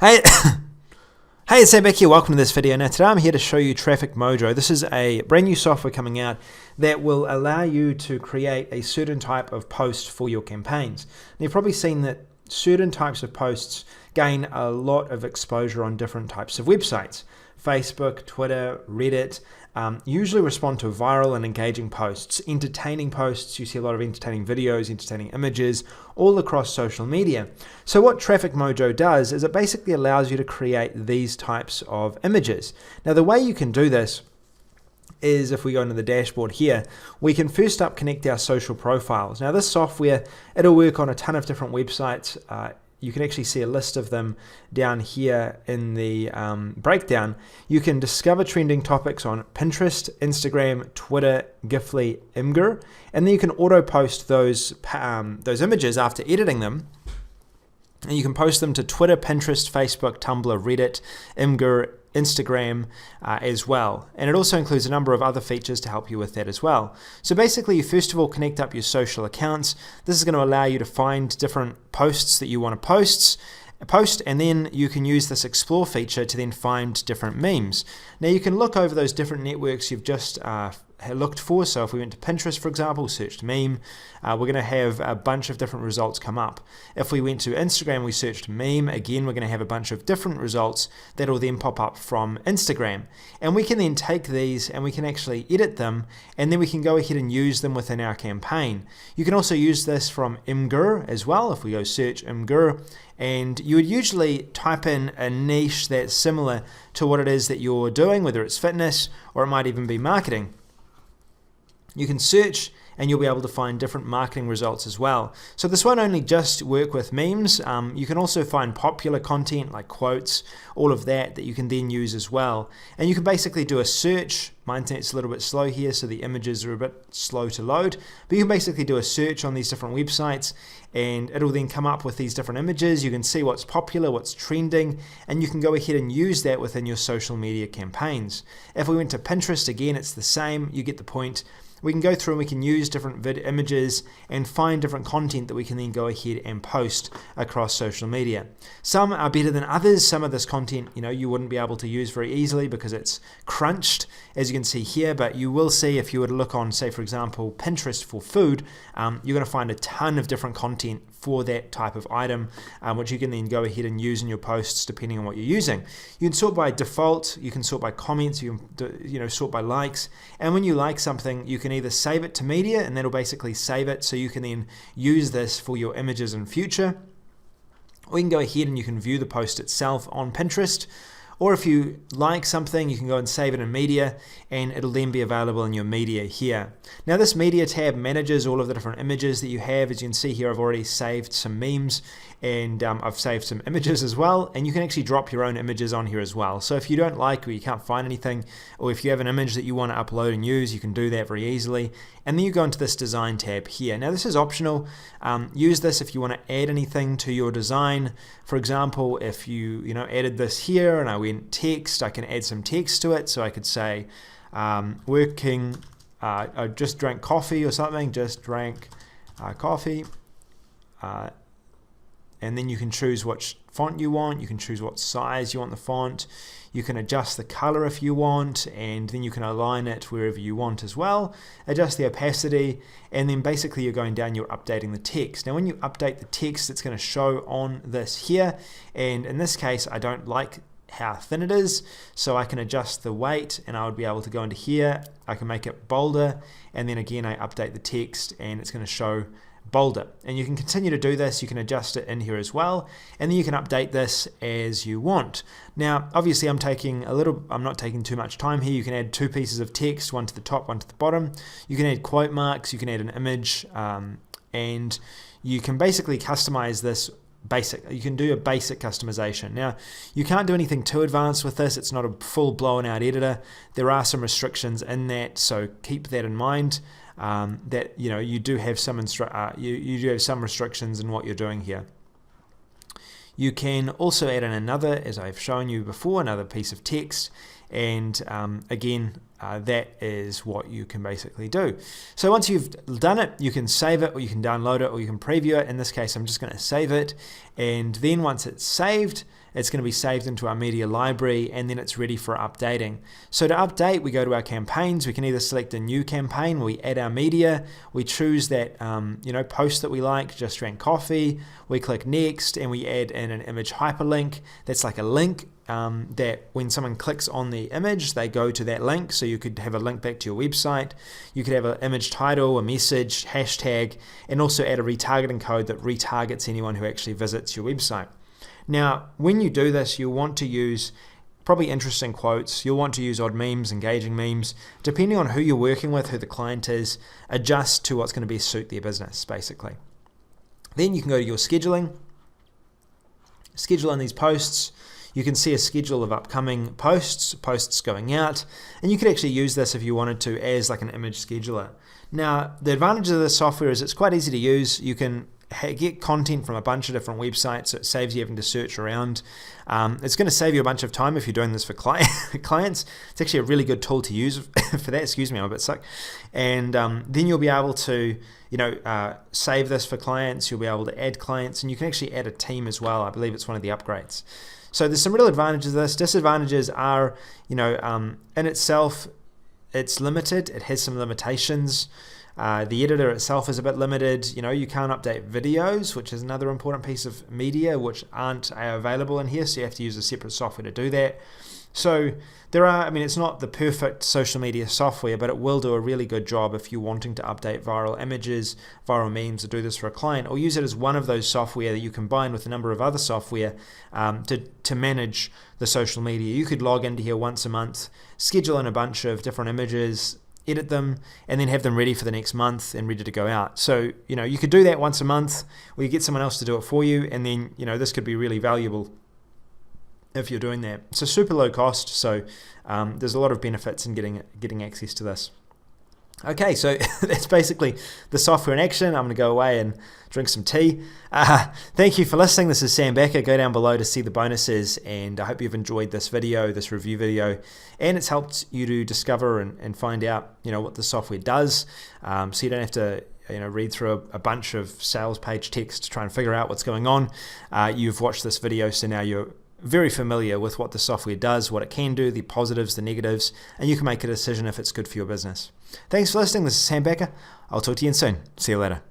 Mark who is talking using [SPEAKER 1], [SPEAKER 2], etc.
[SPEAKER 1] Hey, hey, it's Beck here. Welcome to this video. Now today I'm here to show you Traffic Mojo. This is a brand new software coming out that will allow you to create a certain type of post for your campaigns. Now, you've probably seen that certain types of posts gain a lot of exposure on different types of websites. Facebook, Twitter, Reddit usually respond to viral and engaging posts, entertaining posts. You see a lot of entertaining videos, entertaining images, all across social media. So what Traffic Mojo does is it basically allows you to create these types of images. Now the way you can do this is, if we go into the dashboard here, we can first up connect our social profiles. Now this software, it'll work on a ton of different websites. You can actually see a list of them down here in the breakdown. You can discover trending topics on Pinterest, Instagram, Twitter, Giphy, Imgur, and then you can auto post those images after editing them. And you can post them to Twitter, Pinterest, Facebook, Tumblr, Reddit, Imgur, Instagram as well. And it also includes a number of other features to help you with that as well. So basically, you first of all connect up your social accounts. This is going to allow you to find different posts that you want to post, and then you can use this explore feature to then find different memes. Now you can look over those different networks you've just looked for. So if we went to Pinterest, for example, searched meme, we're going to have a bunch of different results come up. If we went to Instagram, we searched meme, again we're going to have a bunch of different results that will then pop up from Instagram. And we can then take these and we can actually edit them, and then we can go ahead and use them within our campaign. You can also use this from Imgur as well. If we go search Imgur, and you would usually type in a niche that's similar to what it is that you're doing, whether it's fitness or it might even be marketing. You can search and you'll be able to find different marketing results as well. So this won't only just work with memes, you can also find popular content like quotes, all of that you can then use as well. And you can basically do a search. My internet's a little bit slow here, so the images are a bit slow to load. But you can basically do a search on these different websites and it'll then come up with these different images. You can see what's popular, what's trending, and you can go ahead and use that within your social media campaigns. If we went to Pinterest, again, it's the same. You get the point. We can go through and we can use different images and find different content that we can then go ahead and post across social media. Some are better than others. Some of this content, you wouldn't be able to use very easily because it's crunched, as you can see here, but you will see if you were to look on, say, for example, Pinterest for food, you're going to find a ton of different content for that type of item, which you can then go ahead and use in your posts depending on what you're using. You can sort by default, you can sort by comments, you can sort by likes, and when you like something, you can either save it to media, and that'll basically save it so you can then use this for your images in future, or you can go ahead and you can view the post itself on Pinterest. Or if you like something, you can go and save it in media, and it'll then be available in your media here. Now this media tab manages all of the different images that you have. As you can see here, I've already saved some memes, and I've saved some images as well, and you can actually drop your own images on here as well. So if you don't like, or you can't find anything, or if you have an image that you want to upload and use, you can do that very easily. And then you go into this design tab here. Now this is optional. Use this if you want to add anything to your design. For example, if you added this here and I went text, I can add some text to it. So I could say working, I just drank coffee or something, just drank coffee. And then you can choose which font you want, you can choose what size you want the font, you can adjust the color if you want, and then you can align it wherever you want as well, adjust the opacity, and then basically you're going down, you're updating the text. Now when you update the text, it's going to show on this here, and in this case I don't like how thin it is, so I can adjust the weight, and I would be able to go into here, I can make it bolder, and then again I update the text and it's going to show bolder. And you can continue to do this, you can adjust it in here as well, and then you can update this as you want. Now obviously I'm not taking too much time here. You can add two pieces of text, one to the top, one to the bottom. You can add quote marks, you can add an image, and you can basically customize this you can do a basic customization. Now you can't do anything too advanced with this. It's not a full blown out editor. There are some restrictions in that, so keep that in mind. That you do have some you do have some restrictions in what you're doing here. You can also add in another, as I've shown you before, another piece of text, and again that is what you can basically do. So once you've done it, you can save it, or you can download it, or you can preview it. In this case, I'm just going to save it, and then once it's saved, it's going to be saved into our media library, and then it's ready for updating. So to update, we go to our campaigns. We can either select a new campaign, we add our media, we choose that post that we like, Just Drank Coffee, we click next, and we add in an image hyperlink. That's like a link that when someone clicks on the image, they go to that link. So you could have a link back to your website. You could have an image title, a message, hashtag, and also add a retargeting code that retargets anyone who actually visits your website. Now, when you do this, you'll want to use probably interesting quotes. You'll want to use odd memes, engaging memes. Depending on who you're working with, who the client is, adjust to what's going to best suit their business, basically. Then you can go to your scheduling. Schedule in these posts. You can see a schedule of upcoming posts going out, and you could actually use this if you wanted to as like an image scheduler. Now, the advantage of this software is it's quite easy to use. You can get content from a bunch of different websites, so it saves you having to search around. It's going to save you a bunch of time if you're doing this for clients. It's actually a really good tool to use for that. Excuse me, I'm a bit sick. And then you'll be able to save this for clients. You'll be able to add clients, and you can actually add a team as well. I believe it's one of the upgrades. So there's some real advantages of this. Disadvantages are, in itself, it's limited. It has some limitations. The editor itself is a bit limited. You can't update videos, which is another important piece of media, which aren't available in here, so you have to use a separate software to do that. So it's not the perfect social media software, but it will do a really good job if you're wanting to update viral images, viral memes, or do this for a client, or use it as one of those software that you combine with a number of other software to manage the social media. You could log into here once a month, schedule in a bunch of different images, edit them, and then have them ready for the next month and ready to go out. So, you could do that once a month, or you get someone else to do it for you, and then, this could be really valuable if you're doing that. It's a super low cost, so there's a lot of benefits in getting access to this. Okay, so that's basically the software in action. I'm going to go away and drink some tea. Thank you for listening. This is Sam Becker. Go down below to see the bonuses, and I hope you've enjoyed this video, this review video, and it's helped you to discover and find out, what the software does, so you don't have to read through a bunch of sales page text to try and figure out what's going on. You've watched this video, so now you're very familiar with what the software does, what it can do, the positives, the negatives, and you can make a decision if it's good for your business. Thanks for listening. This is Sam Becker. I'll talk to you soon. See you later.